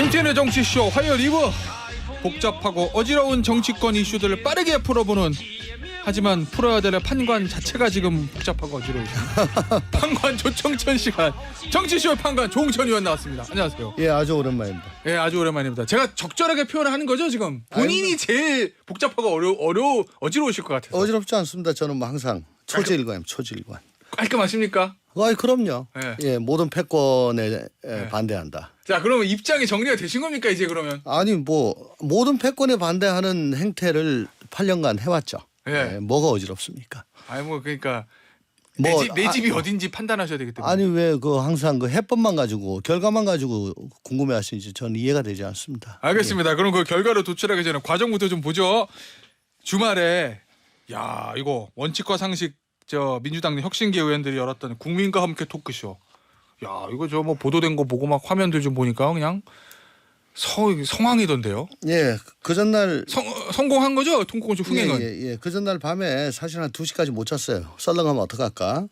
김태현의 정치쇼 화요일 2부. 복잡하고 어지러운 정치권 이슈들을 빠르게 풀어보는, 하지만 풀어야 될 판관 자체가 지금 복잡하고 어지러우십니다. 판관 조청천 시간. 정치쇼 판관 조홍천 의원 나왔습니다. 안녕하세요. 예, 아주 오랜만입니다. 예, 아주 오랜만입니다. 제가 적절하게 표현을 하는 거죠 지금? 본인이 제일 복잡하고 어지러우실 것 같아서. 어지럽지 않습니다. 저는 뭐 항상 초지일관입니다. 초지일관. 깔끔하십니까? 그럼요. 네. 예, 모든 패권에 반대한다. 자, 그러면 입장이 정리가 되신 겁니까 이제 그러면? 아니 뭐 모든 패권에 반대하는 행태를 8년간 해왔죠. 예. 예, 뭐가 어지럽습니까? 아니 뭐 그러니까 뭐, 내 집이 어딘지 판단하셔야 되기 때문에. 아니 왜 그 항상 그 해법만 가지고 결과만 가지고 궁금해하시는지 저는 이해가 되지 않습니다. 알겠습니다. 그럼 그 결과로 도출하기 전에 과정부터 좀 보죠. 주말에 야 이거 원칙과 상식 저 민주당 혁신계 의원들이 열었던 국민과 함께 토크쇼. 야 이거 저 뭐 보도된 거 보고 막 화면들 좀 보니까 그냥 성황이던데요. 예, 그 전날 성공한 거죠? 통콩쇼 흥행은. 예. 그 전날 밤에 사실 한 2시까지 못 잤어요. 썰렁하면 어떡할까?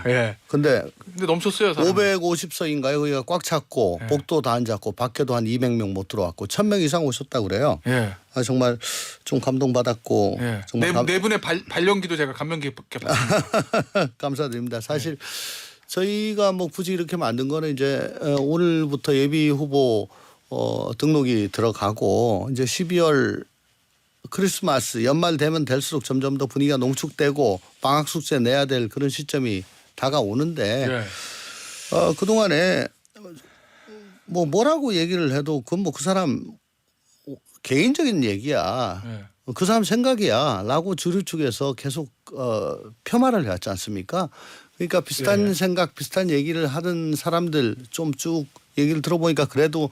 예. 근데 넘쳤어요. 사람. 550석인가요? 거기가 꽉 찼고 예. 복도도 안 잡고 밖에도 한 200명 못 들어왔고 1000명 이상 오셨다고 그래요. 예. 정말 좀 감동받았고 예. 정말 네 분의 발연기도 제가 감명 깊게 봤습니다. 감사드립니다. 사실 저희가 뭐 굳이 이렇게 만든 거는 이제 오늘부터 예비 후보 등록이 들어가고 이제 12월 크리스마스 연말 되면 될수록 점점 더 분위기가 농축되고 방학 숙제 내야 될 그런 시점이 다가오는데 예. 그동안에 뭐라고 얘기를 해도 그건 뭐 그 사람 개인적인 얘기야. 예. 그 사람 생각이야 라고 주류 측에서 계속 폄하를 해왔지 않습니까? 그러니까 비슷한 예. 생각 비슷한 얘기를 하는 사람들 좀 쭉 얘기를 들어보니까 그래도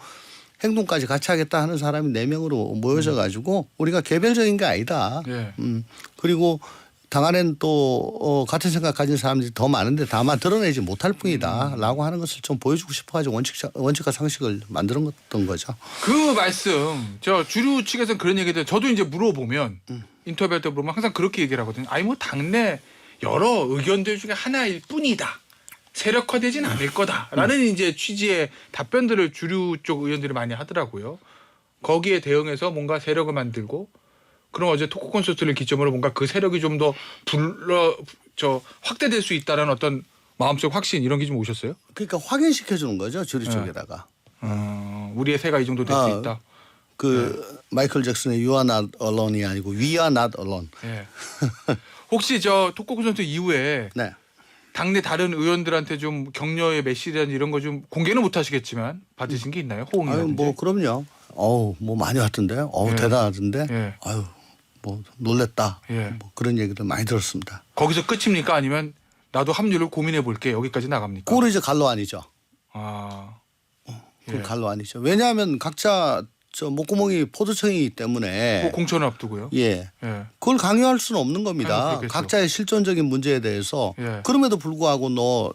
행동까지 같이 하겠다 하는 사람이 4명으로 모여져 가지고 우리가 개별적인 게 아니다. 예. 그리고 당 안에는 또 같은 생각 가진 사람들이 더 많은데 다만 드러내지 못할 뿐이다 라고 하는 것을 좀 보여주고 싶어가지고 원칙과 상식을 만들었던 거죠. 그 말씀 저 주류 측에서는 그런 얘기들 저도 이제 물어보면 인터뷰할 때 물어보면 항상 그렇게 얘기를 하거든요. 아니 뭐 당내 여러 의견들 중에 하나일 뿐이다. 세력화되진 않을 거다라는 이제 취지의 답변들을 주류 쪽 의원들이 많이 하더라고요. 거기에 대응해서 뭔가 세력을 만들고 그럼 어제 토크 콘서트를 기점으로 뭔가 그 세력이 좀 더 확대될 수 있다라는 어떤 마음속 확신 이런 게 좀 오셨어요? 그러니까 확인시켜 주는 거죠 주류 쪽에다가. 우리의 새가 이 정도 될 수 있다. 마이클 잭슨의 You are not alone이 아니고 We are not alone. 예. 혹시 저 토크 콘서트 이후에 네. 당내 다른 의원들한테 좀 격려의 메시지나 이런 거 좀 공개는 못 하시겠지만 받으신 게 있나요? 호응이라든지. 뭐 그럼요. 뭐 많이 왔던데요. 예. 대단하던데. 예. 뭐 놀랬다. 예. 뭐 그런 얘기들 많이 들었습니다. 거기서 끝입니까? 아니면 나도 합류를 고민해 볼게 여기까지 나갑니까? 그거는 이제 갈로 아니죠. 예. 갈로 아니죠. 왜냐하면 각자 저 목구멍이 포도청이기 때문에 공천을 앞두고요. 예. 예. 그걸 강요할 수는 없는 겁니다. 그렇겠죠. 각자의 실존적인 문제에 대해서 예. 그럼에도 불구하고 너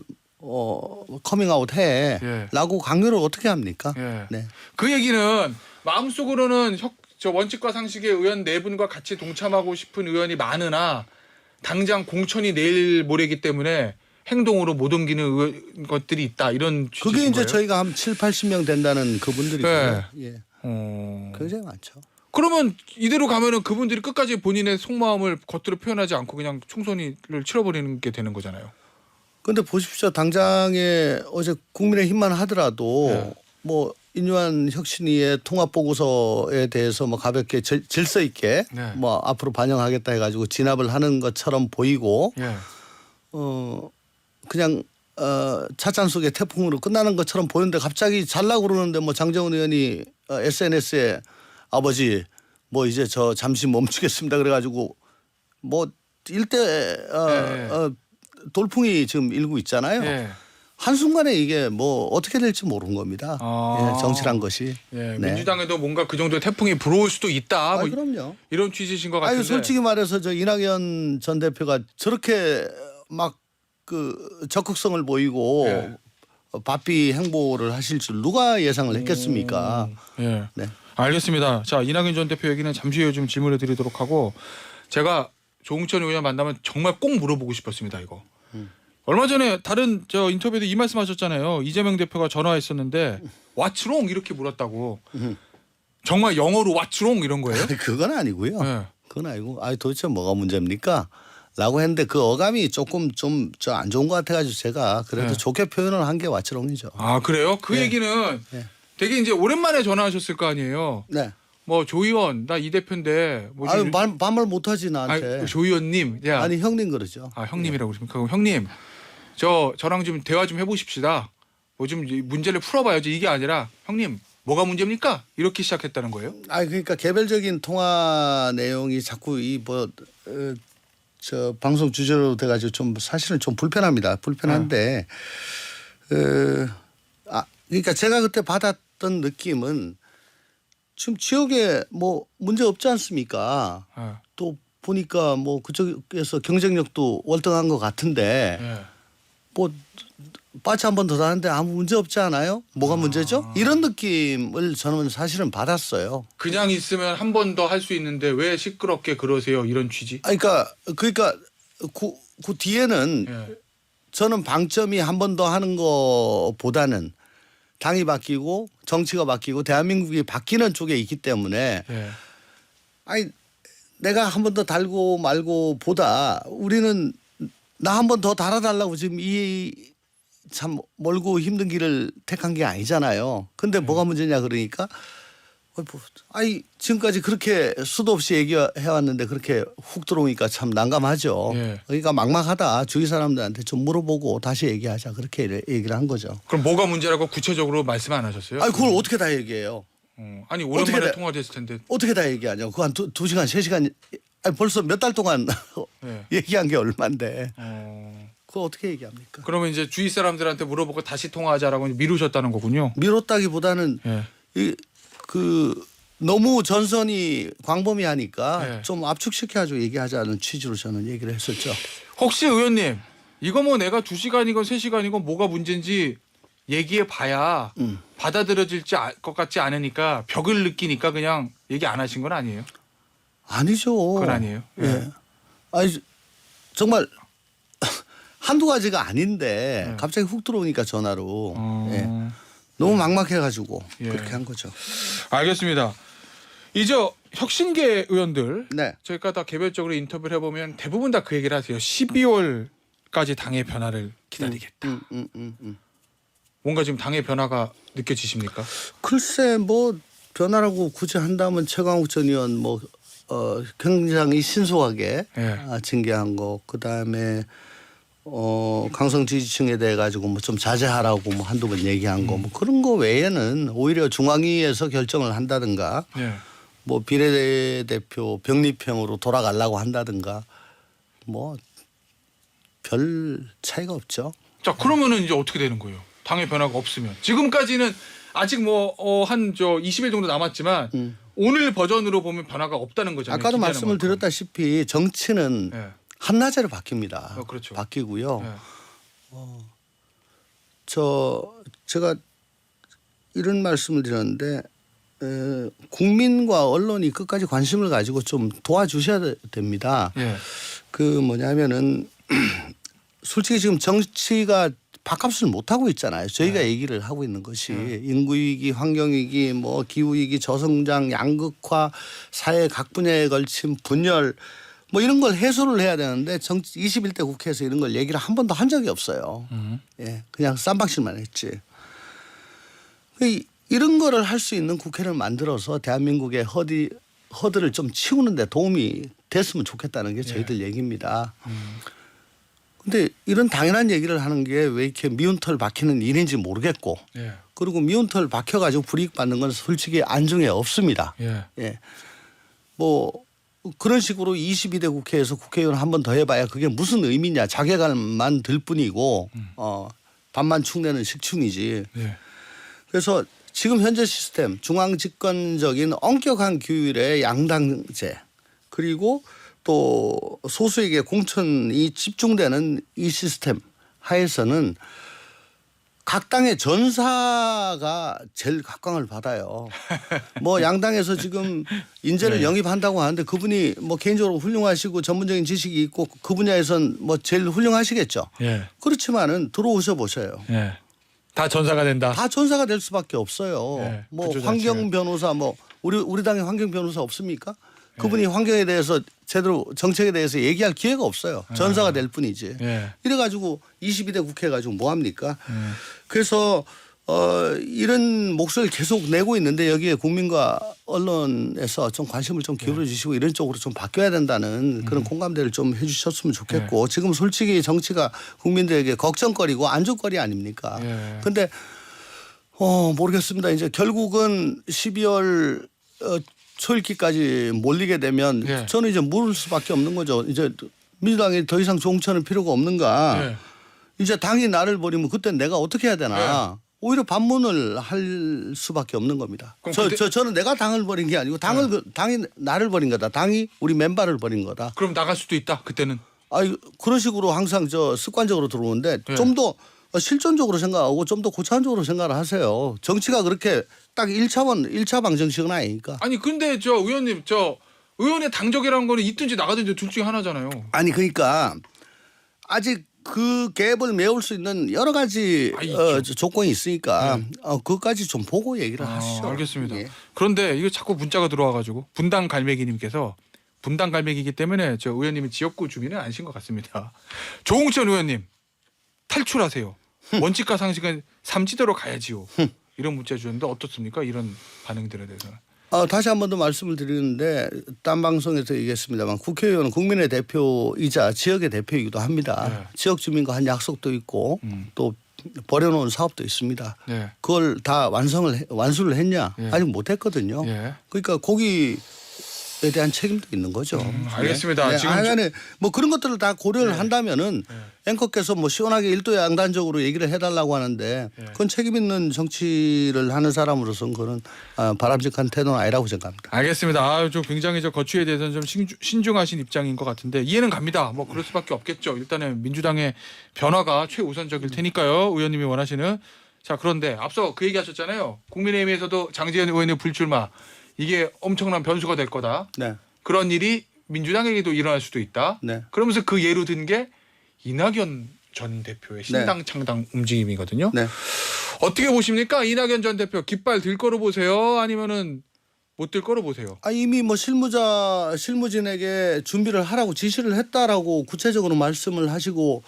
커밍아웃 해 예. 라고 강요를 어떻게 합니까? 예. 네. 그 얘기는 마음속으로는 저 원칙과 상식의 의원 4분과 같이 동참하고 싶은 의원이 많으나 당장 공천이 내일 모레기 때문에 행동으로 못 옮기는 것들이 있다 이런 취지인 그게 이제 거예요? 저희가 한 7, 80명 된다는 그분들이고요. 네. 예. 어... 굉장히 많죠. 그러면 이대로 가면은 그분들이 끝까지 본인의 속마음을 겉으로 표현하지 않고 그냥 총선을 치러버리는 게 되는 거잖아요. 근데 보십시오. 당장에 어제 국민의힘만 하더라도 네. 뭐 인유한 혁신위의 통합 보고서에 대해서 뭐 가볍게 질서 있게 네. 뭐 앞으로 반영하겠다 해가지고 진압을 하는 것처럼 보이고 예. 그냥 찻잔 속의 태풍으로 끝나는 것처럼 보이는데 갑자기 잘라고 그러는데 뭐 장정은 의원이 SNS에 아버지 뭐 이제 저 잠시 멈추겠습니다 그래가지고 뭐 일대 돌풍이 지금 일고 있잖아요. 예. 한순간에 이게 뭐 어떻게 될지 모르는 겁니다. 예, 정치란 것이. 예. 네. 민주당에도 뭔가 그 정도의 태풍이 불어올 수도 있다. 뭐 그럼요. 이런 취지신 것 같은데. 솔직히 말해서 저 이낙연 전 대표가 저렇게 막 그 적극성을 보이고 예. 바삐 행보를 하실 줄 누가 예상을 했겠습니까? 예. 네. 알겠습니다. 자, 이낙연 전 대표 얘기는 잠시 후에 좀 질문해 드리도록 하고 제가 조홍천 의원 만나면 정말 꼭 물어보고 싶었습니다. 이거. 얼마 전에 다른 저 인터뷰에도 이 말씀하셨잖아요. 이재명 대표가 전화했었는데 왓츠롱 이렇게 물었다고. 정말 영어로 왓츠롱 이런 거예요? 그건 아니고요. 네. 그건 아니고 도대체 뭐가 문제입니까? 라고 했는데 그 어감이 조금 좀 저 안 좋은 것 같아가지고 제가 그래도 네. 좋게 표현을 한 게 왓츠롱이죠. 아 그래요? 그 네. 얘기는 네. 되게 이제 오랜만에 전화하셨을 거 아니에요. 네. 뭐 조 의원 나 이 대표인데 뭐지? 아유 반말 못하지 나한테. 조 의원님, 야, 아니 형님 그러죠. 형님이라고 그러십니까? 그럼 형님, 저랑 좀 대화 좀 해보십시다. 뭐 좀 문제를 풀어봐야지. 이게 아니라 형님 뭐가 문제입니까? 이렇게 시작했다는 거예요. 그러니까 개별적인 통화 내용이 자꾸 이 저 방송 주제로 돼가지고 좀 사실은 좀 불편합니다. 불편한데 그러니까 제가 그때 받았던 느낌은 지금 지역에 뭐 문제 없지 않습니까? 또 보니까 뭐 그쪽에서 경쟁력도 월등한 것 같은데 네. 뭐 빠치 한 번 더 하는데 아무 문제 없지 않아요? 뭐가 문제죠? 이런 느낌을 저는 사실은 받았어요. 그냥 있으면 한 번 더 할 수 있는데 왜 시끄럽게 그러세요? 이런 취지. 그러니까 그 뒤에는 예. 저는 방점이 한 번 더 하는 것보다는 당이 바뀌고 정치가 바뀌고 대한민국이 바뀌는 쪽에 있기 때문에 예. 내가 한 번 더 달고 말고 보다 우리는 나 한 번 더 달아달라고 지금 이 참 멀고 힘든 길을 택한 게 아니잖아요. 근데 뭐가 문제냐 그러니까 지금까지 그렇게 수도 없이 얘기해왔는데 그렇게 훅 들어오니까 참 난감하죠. 예. 그러니까 막막하다. 주위 사람들한테 좀 물어보고 다시 얘기하자. 그렇게 얘기를 한 거죠. 그럼 뭐가 문제라고 구체적으로 말씀 안 하셨어요? 그걸 어떻게 다 얘기해요? 아니 오랜만에 어떻게 통화됐을 텐데. 어떻게 다 얘기하냐고. 그거 한 2시간 3시간 벌써 몇 달 동안 예. 얘기한 게 얼만데 어, 그거 어떻게 얘기합니까? 그러면 이제 주위 사람들한테 물어보고 다시 통화하자라고 미루셨다는 거군요. 미뤘다기보다는 예. 너무 전선이 광범위하니까 네. 좀 압축시켜가지고 얘기하자는 취지로 저는 얘기를 했었죠. 혹시 의원님 이거 뭐 내가 2시간이건 3시간이건 뭐가 문제인지 얘기해 봐야 받아들여질지 것 같지 않으니까 벽을 느끼니까 그냥 얘기 안 하신 건 아니에요? 아니죠. 그건 아니에요. 예. 정말 한두 가지가 아닌데 네. 갑자기 훅 들어오니까 전화로 예. 어, 너무 막막해가지고 예. 그렇게 한 거죠. 알겠습니다. 이제 혁신계 의원들 네. 저희가 다 개별적으로 인터뷰를 해보면 대부분 다 그 얘기를 하세요. 12월까지 당의 변화를 기다리겠다. 뭔가 지금 당의 변화가 느껴지십니까? 글쎄 뭐 변화라고 굳이 한다면 최강욱 전 의원 굉장히 신속하게 예. 징계한 거 그다음에 강성 지지층에 대해 가지고 뭐 좀 자제하라고 뭐 한두 번 얘기한 거 뭐 그런 거 외에는 오히려 중앙위에서 결정을 한다든가 예. 뭐 비례대표 병립형으로 돌아가려고 한다든가 뭐 별 차이가 없죠. 자 그러면은 이제 어떻게 되는 거예요? 당의 변화가 없으면 지금까지는 아직 뭐 한 20일 정도 남았지만 오늘 버전으로 보면 변화가 없다는 거잖아요. 아까도 기대하는 말씀을 만큼. 드렸다시피 정치는 예. 한나절에 바뀝니다. 그렇죠. 바뀌고요. 예. 제가 이런 말씀을 드렸는데 국민과 언론이 끝까지 관심을 가지고 좀 도와주셔야 됩니다. 예. 그 뭐냐면은 솔직히 지금 정치가 밥값을 못 하고 있잖아요. 저희가 얘기를 하고 있는 것이 인구 위기, 환경 위기, 뭐 기후 위기, 저성장, 양극화, 사회 각 분야에 걸친 분열 뭐 이런 걸 해소를 해야 되는데 21대 국회에서 이런 걸 얘기를 한 번도 한 적이 없어요. 예, 그냥 쌈박질만 했지. 이런 거를 할 수 있는 국회를 만들어서 대한민국의 허들을 좀 치우는 데 도움이 됐으면 좋겠다는 게 저희들 얘기입니다. 근데 이런 당연한 얘기를 하는 게 왜 이렇게 미운 털 박히는 일인지 모르겠고 예. 그리고 미운 털 박혀가지고 불이익 받는 건 솔직히 안중에 없습니다. 예. 예. 뭐 그런 식으로 22대 국회에서 국회의원 한 번 더 해봐야 그게 무슨 의미냐 자괴감만 들 뿐이고 밥만 축내는 식충이지. 예. 그래서 지금 현재 시스템 중앙 집권적인 엄격한 규율의 양당제 그리고 또 소수에게 공천이 집중되는 이 시스템 하에서는 각 당의 전사가 제일 각광을 받아요. 뭐 양당에서 지금 인재를 네. 영입한다고 하는데 그분이 뭐 개인적으로 훌륭하시고 전문적인 지식이 있고 그 분야에선 뭐 제일 훌륭하시겠죠. 예. 그렇지만은 들어오셔 보세요. 예. 다 전사가 된다. 다 전사가 될 수밖에 없어요. 네, 뭐 구조 환경 자체가. 변호사 뭐 우리 당에 환경 변호사 없습니까? 그분이 환경에 대해서 제대로 정책에 대해서 얘기할 기회가 없어요. 전사가 될 뿐이지. 예. 이래가지고 22대 국회 가지고 뭐 합니까? 그래서 이런 목소리를 계속 내고 있는데 여기에 국민과 언론에서 좀 관심을 좀 기울여 주시고 이런 쪽으로 좀 바뀌어야 된다는 그런 공감대를 좀 해 주셨으면 좋겠고 지금 솔직히 정치가 국민들에게 걱정거리고 안주거리 아닙니까? 예. 근데 모르겠습니다. 이제 결국은 12월 초읽기까지 몰리게 되면 예. 저는 이제 물을 수밖에 없는 거죠. 이제 민주당이 더 이상 종천을 필요가 없는가. 예. 이제 당이 나를 버리면 그때 내가 어떻게 해야 되나. 오히려 반문을 할 수밖에 없는 겁니다. 그럼 저는 내가 당을 버린 게 아니고 당이 나를 버린 거다. 당이 우리 맨발을 버린 거다. 그럼 나갈 수도 있다. 그때는. 그런 식으로 항상 습관적으로 들어오는데 네. 좀 더 실존적으로 생각하고 좀 더 고차원적으로 생각을 하세요. 정치가 그렇게 딱 1차 방정식은 아니니까. 아니 근데 의원님 의원의 당적이라는 거는 있든지 나가든지 둘 중에 하나잖아요. 아니 그러니까 아직 그 갭을 메울 수 있는 여러 가지 조건이 있으니까 그것까지 좀 보고 얘기를 하시죠. 알겠습니다. 예. 그런데 이거 자꾸 문자가 들어와가지고 분당 갈매기님께서 분당 갈매기이기 때문에 저 의원님은 지역구 주민은 아니신 것 같습니다. 조홍천 의원님 탈출하세요. 원칙과 상식은 삼지대로 가야지요. 이런 문자 주셨는데 어떻습니까? 이런 반응들에 대해서는. 다시 한 번 더 말씀을 드리는데 딴 방송에서 얘기했습니다만 국회의원은 국민의 대표이자 지역의 대표이기도 합니다. 네. 지역 주민과 한 약속도 있고 또 벌여놓은 사업도 있습니다. 네. 그걸 다 완수를 했냐? 네. 아직 못했거든요. 예. 그러니까 거기에 대한 책임도 있는 거죠. 알겠습니다. 네. 지금 하여간에 뭐 그런 것들을 다 고려를 한다면은 앵커께서 뭐 시원하게 일도양단적으로 얘기를 해달라고 하는데 그건 책임 있는 정치를 하는 사람으로서는 그건 바람직한 태도는 아니라고 생각합니다. 알겠습니다. 좀 굉장히 거취에 대해서는 좀 신중하신 입장인 것 같은데 이해는 갑니다. 뭐 그럴 수밖에 없겠죠. 일단은 민주당의 변화가 최우선적일 테니까요. 의원님이 원하시는. 자 그런데 앞서 그 얘기하셨잖아요. 국민의힘에서도 장제원 의원의 불출마 이게 엄청난 변수가 될 거다. 네. 그런 일이 민주당에게도 일어날 수도 있다. 네. 그러면서 그 예로 든 게 이낙연 전 대표의 신당 창당 움직임이거든요. 네. 어떻게 보십니까? 이낙연 전 대표 깃발 들 거로 보세요? 아니면은 못 들 거로 보세요? 이미 뭐 실무진에게 준비를 하라고 지시를 했다라고 구체적으로 말씀을 하시고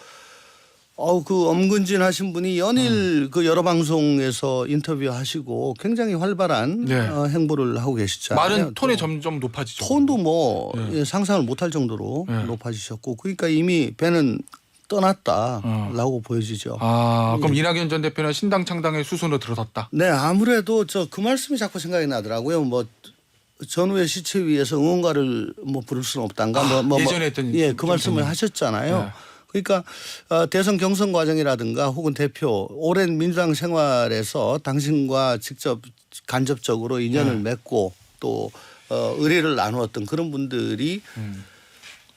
그 엄근진 하신 분이 연일 그 여러 방송에서 인터뷰하시고 굉장히 활발한 네. 행보를 하고 계시잖아요. 말은 톤이 점점 높아지죠. 톤도 뭐 상상을 못할 정도로 높아지셨고 그러니까 이미 배는 떠났다라고 보여지죠. 그럼 이낙연 전 대표는 신당 창당의 수순으로 들어섰다. 네, 아무래도 그 말씀이 자꾸 생각이 나더라고요. 뭐 전후의 시체위에서 응원가를 뭐 부를 수는 없단가. 예전에 했던 그 말씀을 하셨잖아요. 네. 그러니까 대선 경선 과정이라든가 혹은 대표 오랜 민주당 생활에서 당신과 직접 간접적으로 인연을 맺고 또 의뢰를 나누었던 그런 분들이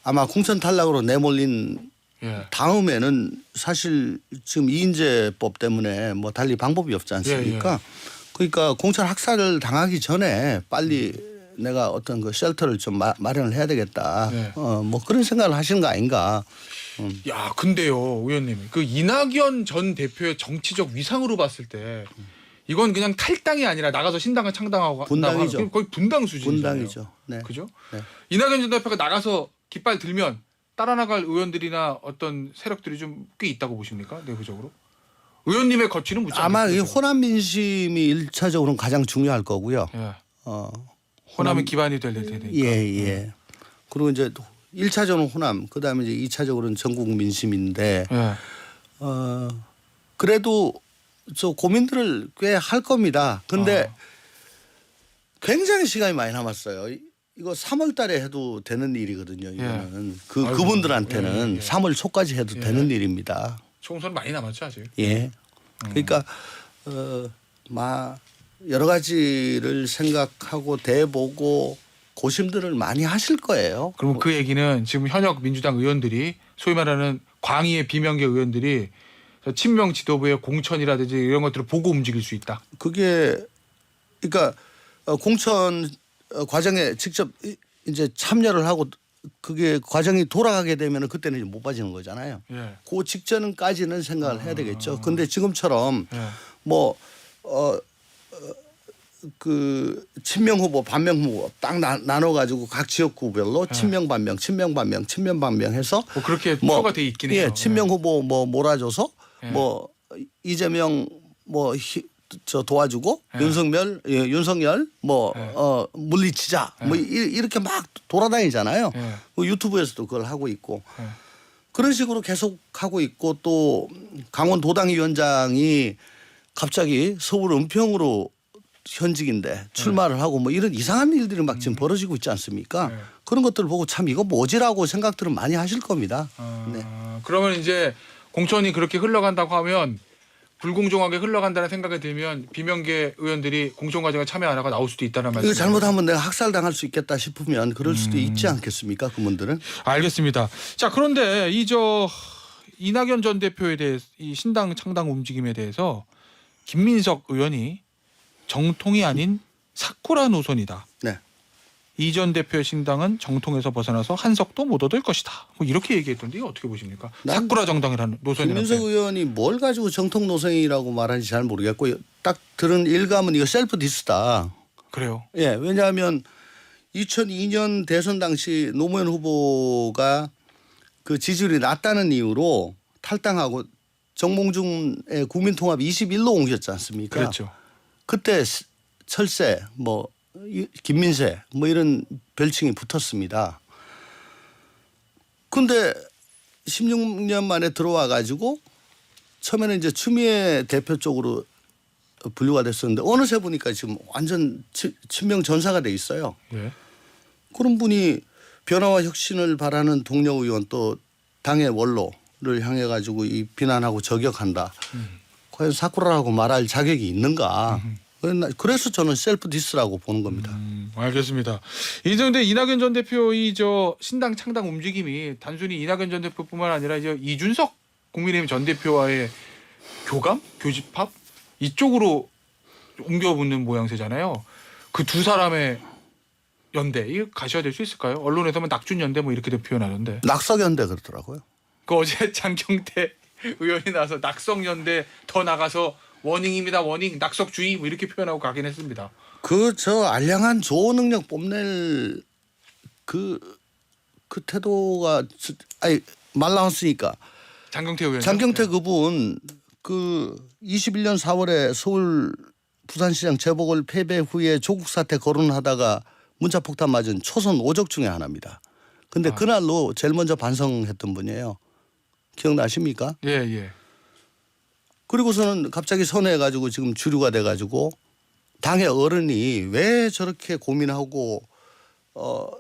아마 공천 탈락으로 내몰린 다음에는 사실 지금 이인재법 때문에 뭐 달리 방법이 없지 않습니까? 그러니까 공천 학살을 당하기 전에 빨리 내가 어떤 그 쉘터를 좀 마련을 해야 되겠다. 뭐 그런 생각을 하시는 거 아닌가. 야, 근데요, 의원님. 그 이낙연 전 대표의 정치적 위상으로 봤을 때 이건 그냥 탈당이 아니라 나가서 신당을 창당하고 분당이죠. 거의 분당 수준이잖아요. 분당이죠. 네. 그죠? 네. 이낙연 전 대표가 나가서 깃발 들면 따라 나갈 의원들이나 어떤 세력들이 좀 꽤 있다고 보십니까? 내부적으로? 의원님의 거취는 묻지 아마 이 않겠죠? 호남 민심이 1차적으로는 가장 중요할 거고요. 호남의 기반이 될 테니까. 예. 그리고 이제 1차적으로는 호남, 그다음에 이제 2차적으로는 전국 민심인데 그래도 저 고민들을 꽤 할 겁니다. 근데 굉장히 시간이 많이 남았어요. 이거 3월 달에 해도 되는 일이거든요. 이거는 그분들한테는 3월 초까지 해도 되는 일입니다. 총선 많이 남았죠, 아직. 예. 그러니까 여러 가지를 생각하고 대보고 고심들을 많이 하실 거예요. 그럼 그 얘기는 지금 현역 민주당 의원들이 소위 말하는 광의의 비명계 의원들이 저 친명 지도부의 공천이라든지 이런 것들을 보고 움직일 수 있다. 그게 그러니까 공천 과정에 직접 이제 참여를 하고 그게 과정이 돌아가게 되면 그때는 이제 못 빠지는 거잖아요. 예. 그 직전까지는 생각을 해야 되겠죠. 근데 지금처럼 예. 뭐 그 친명 후보, 반명 후보 딱 나눠 가지고 각 지역구별로 친명 반명, 친명 반명, 친명 반명 해서 뭐 그렇게 표가 돼 있긴 해요. 예, 친명 후보 뭐 몰아줘서 예. 뭐 이재명 뭐 저 도와주고 예. 윤석열 뭐 예. 물리치자 뭐 이렇게 막 돌아다니잖아요. 예. 그 유튜브에서도 그걸 하고 있고 예. 그런 식으로 계속 하고 있고 또 강원도당위원장이 갑자기 서울 은평으로 현직인데 출마를 하고 뭐 이런 이상한 일들이 막 지금 벌어지고 있지 않습니까? 네. 그런 것들 보고 참 이거 뭐지라고 생각들은 많이 하실 겁니다. 네. 그러면 이제 공천이 그렇게 흘러간다고 하면 불공정하게 흘러간다는 생각이 들면 비명계 의원들이 공천 과정에 참여 안 하고 나올 수도 있다는 말씀. 이거 잘못하면 내가 학살당할 수 있겠다 싶으면 그럴 수도 있지 않겠습니까? 그분들은. 알겠습니다. 자, 그런데 이낙연 전 대표에 대해서 이 신당 창당 움직임에 대해서 김민석 의원이 정통이 아닌 사쿠라 노선이다. 네. 이 전 대표의 신당은 정통에서 벗어나서 한석도 못 얻을 것이다. 뭐 이렇게 얘기했던데 이거 어떻게 보십니까? 난 사쿠라 정당이라는 노선이라는. 김민석 의원이 뭘 가지고 정통 노선이라고 말하는지 잘 모르겠고 딱 들은 일감은 이거 셀프 디스다. 그래요. 예, 왜냐하면 2002년 대선 당시 노무현 후보가 그 지지율이 낮다는 이유로 탈당하고 정몽준의 국민통합 21로 옮겼지 않습니까? 그렇죠. 그때 철새 뭐 김민세 뭐 이런 별칭이 붙었습니다. 근데 16년 만에 들어와 가지고 처음에는 이제 추미애 대표 쪽으로 분류가 됐었는데 어느새 보니까 지금 완전 친명 전사가 돼 있어요. 예. 그런 분이 변화와 혁신을 바라는 동료 의원 또 당의 원로를 향해 가지고 이 비난하고 저격한다. 과연 사쿠라라고 말할 자격이 있는가? 그래서 저는 셀프 디스라고 보는 겁니다. 알겠습니다. 그런데 이낙연 전 대표 신당 창당 움직임이 단순히 이낙연 전 대표뿐만 아니라 이제 이준석 국민의힘 전 대표와의 교집합 이쪽으로 옮겨붙는 모양새잖아요. 그 두 사람의 연대 이거 가셔야 될 수 있을까요? 언론에서는 낙준 연대 뭐 이렇게 표현하던데. 낙석연대 그러더라고요. 그 어제 장경태 의원이 나와서 낙석연대 더 나가서 워닝입니다. 워닝 낙석주의 뭐 이렇게 표현하고 가긴 했습니다. 그 저 알량한 조어 능력 뽐낼 그 태도가 아니 말 나왔으니까 장경태 의원. 장경태 그분 그 21년 4월에 서울 부산시장 재보궐 패배 후에 조국 사태 거론하다가 문자폭탄 맞은 초선 오적 중에 하나입니다. 근데 그날로 제일 먼저 반성했던 분이에요. 기억나십니까? 예, 예. 그리고서는 갑자기 선회해가지고 지금 주류가 돼가지고 당의 어른이 왜 저렇게 고민하고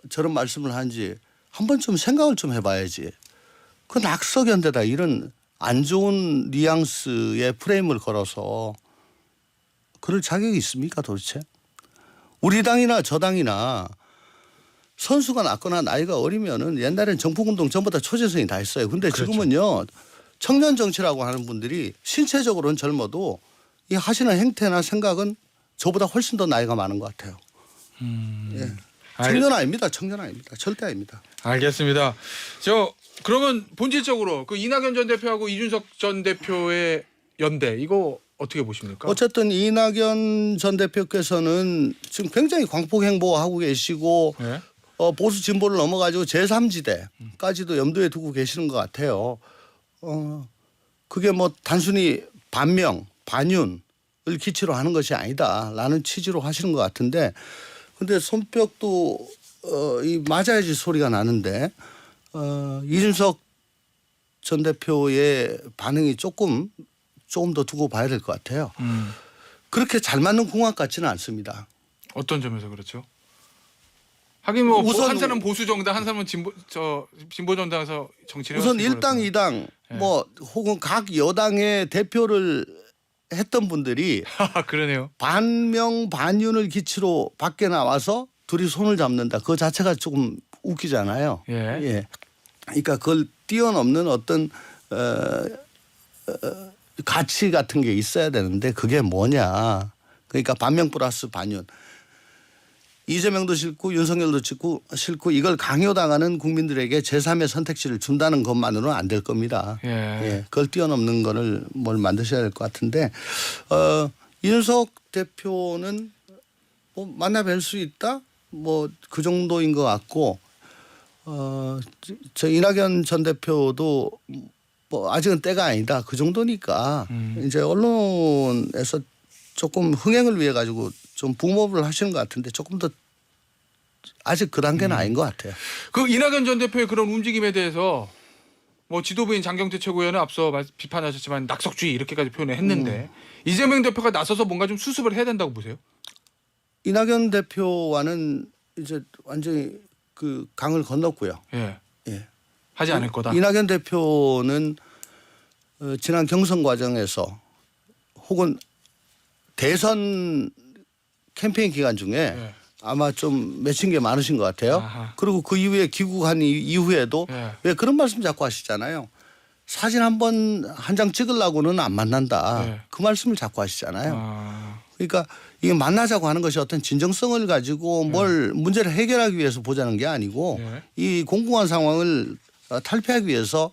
저런 말씀을 하는지 한 번쯤 생각을 좀 해봐야지. 그 낙석연대다 이런 안 좋은 뉘앙스의 프레임을 걸어서 그럴 자격이 있습니까 도대체? 우리 당이나 저 당이나 선수가 낮거나 나이가 어리면은 옛날엔 정풍운동 전부 다 초재성이 다 있어요. 근데 그렇죠. 지금은요. 청년 정치라고 하는 분들이 신체적으로는 젊어도 이 하시는 행태나 생각은 저보다 훨씬 더 나이가 많은 것 같아요. 예. 청년 아닙니다. 청년 아닙니다. 절대 아닙니다. 알겠습니다. 그러면 본질적으로 그 이낙연 전 대표하고 이준석 전 대표의 연대 이거 어떻게 보십니까? 어쨌든 이낙연 전 대표께서는 지금 굉장히 광폭 행보하고 계시고 네. 보수 진보를 넘어가지고 제3지대까지도 염두에 두고 계시는 것 같아요. 그게 뭐 단순히 반명, 반윤을 기치로 하는 것이 아니다라는 취지로 하시는 것 같은데 근데 손뼉도 이 맞아야지 소리가 나는데 이준석 전 대표의 반응이 조금 더 두고 봐야 될 것 같아요. 그렇게 잘 맞는 궁합 같지는 않습니다. 어떤 점에서 그렇죠? 하긴 뭐 우선 한 사람은 보수 정당, 한 사람은 진보 정당에서 정치를 우선 해왔으니까 1당, 2당 네. 뭐 혹은 각 여당의 대표를 했던 분들이 그러네요. 반명 반윤을 기치로 밖에 나와서 둘이 손을 잡는다. 그 자체가 조금 웃기잖아요. 예. 그러니까 그걸 뛰어넘는 어떤 가치 같은 게 있어야 되는데 그게 뭐냐. 그러니까 반명 플러스 반윤. 이재명도 싫고 윤석열도 싫고 이걸 강요당하는 국민들에게 제3의 선택지를 준다는 것만으로는 안 될 겁니다. 예. 그걸 뛰어넘는 거를 뭘 만드셔야 될 것 같은데 이준석 대표는 뭐 만나 뵐 수 있다? 뭐 그 정도인 것 같고 저 이낙연 전 대표도 뭐 아직은 때가 아니다. 그 정도니까 이제 언론에서 조금 흥행을 위해 가지고 좀 붐업을 하시는 것 같은데 조금 더 아직 그 단계는 아닌 것 같아요. 그 이낙연 전 대표의 그런 움직임에 대해서 뭐 지도부인 장경태 최고위원은 앞서 비판하셨지만 낙석주의 이렇게까지 표현을 했는데 이재명 대표가 나서서 뭔가 좀 수습을 해야 된다고 보세요? 이낙연 대표와는 이제 완전히 그 강을 건넜고요. 예. 예. 하지 않을 거다. 이낙연 대표는 지난 경선 과정에서 혹은 대선 캠페인 기간 중에 예. 아마 좀 맺힌 게 많으신 것 같아요. 아하. 그리고 그 이후에 귀국한 이후에도 예. 왜 그런 말씀 자꾸 하시잖아요. 사진 한 장 찍으려고는 안 만난다. 예. 그 말씀을 자꾸 하시잖아요. 아. 그러니까 이게 만나자고 하는 것이 어떤 진정성을 가지고 뭘 문제를 해결하기 위해서 보자는 게 아니고 예. 이 공공한 상황을 탈피하기 위해서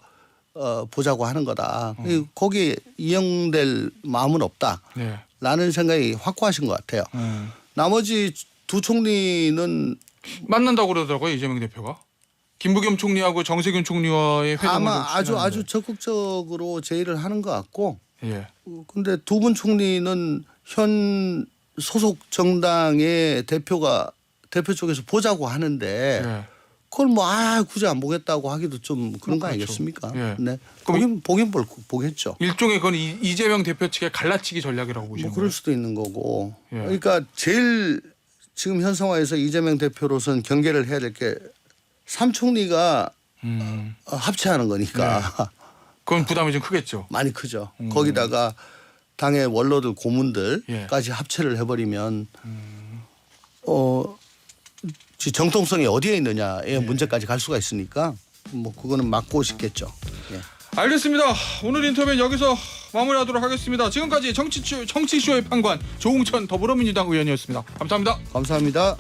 보자고 하는 거다. 거기에 이용될 마음은 없다. 예. 라는 생각이 확고하신 것 같아요. 나머지 두 총리는 만난다고 그러더라고요 이재명 대표가. 김부겸 총리하고 정세균 총리와의 회담을 아마 아주 추진하는데. 적극적으로 제의를 하는 것 같고 예. 근데 두 분 총리는 현 소속 정당의 대표 쪽에서 보자고 하는데 예. 그걸 뭐 굳이 안 보겠다고 하기도 좀 그런 거 그렇죠. 아니겠습니까? 예. 네. 그럼 보긴 보겠죠. 일종의 그건 이재명 대표 측의 갈라치기 전략이라고 보시는 뭐 거예요? 그럴 수도 있는 거고. 예. 그러니까 제일 지금 현 상황에서 이재명 대표로서는 경계를 해야 될 게 삼 총리가 합체하는 거니까 그건 부담이 좀 크겠죠. 많이 크죠. 거기다가 당의 원로들 고문들까지 예. 합체를 해버리면 정통성이 어디에 있느냐의 문제까지 갈 수가 있으니까 뭐 그거는 막고 싶겠죠. 예. 알겠습니다. 오늘 인터뷰는 여기서 마무리하도록 하겠습니다. 지금까지 정치쇼의 판관 조웅천 더불어민주당 의원이었습니다. 감사합니다. 감사합니다.